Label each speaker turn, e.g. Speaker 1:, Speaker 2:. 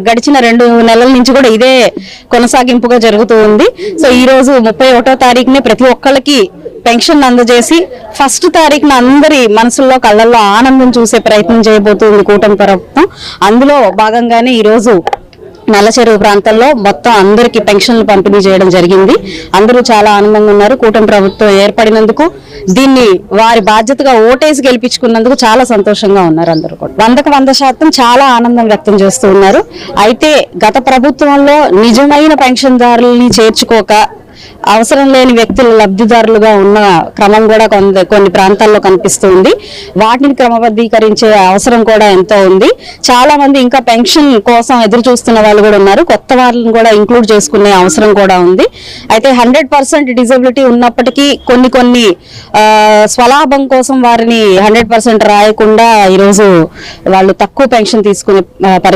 Speaker 1: గడిచిన 2 నెలల నుంచి కూడా ఇదే కొనసాగింపుగా జరుగుతూ ఉంది. సో ఈ రోజు 31వ తారీఖునే ప్రతి ఒక్కళ్ళకి పెన్షన్ అందజేసి ఫస్ట్ తారీఖున అందరి మనసుల్లో కళ్ళల్లో ఆనందం చూసే ప్రయత్నం చేయబోతుంది కూటమి ప్రభుత్వం. అందులో భాగంగానే ఈరోజు నల్లచెరువు ప్రాంతంలో మొత్తం అందరికి పెన్షన్లు పంపిణీ చేయడం జరిగింది. అందరూ చాలా ఆనందంగా ఉన్నారు. కూటమి ప్రభుత్వం ఏర్పడినందుకు, దీన్ని వారి బాధ్యతగా ఓటేసి గెలిపించుకున్నందుకు చాలా సంతోషంగా ఉన్నారు. అందరూ కూడా 100% చాలా ఆనందం వ్యక్తం చేస్తూ ఉన్నారు. అయితే గత ప్రభుత్వంలో నిజమైన పెన్షన్దారుల్ని చేర్చుకోక అవసరం లేని వ్యక్తులు లబ్ధిదారులుగా ఉన్న క్రమం కూడా కొన్ని ప్రాంతాల్లో కనిపిస్తుంది. వాటిని క్రమబద్ధీకరించే అవసరం కూడా ఎంతో ఉంది. చాలా మంది ఇంకా పెన్షన్ కోసం ఎదురు చూస్తున్న వాళ్ళు కూడా ఉన్నారు. కొత్త వాళ్ళని కూడా ఇంక్లూడ్ చేసుకునే అవసరం కూడా ఉంది. అయితే 100% డిజబిలిటీ ఉన్నప్పటికీ కొన్ని స్వలాభం కోసం వారిని 100% రాయకుండా ఈరోజు వాళ్ళు తక్కువ పెన్షన్ తీసుకునే పరిస్థితి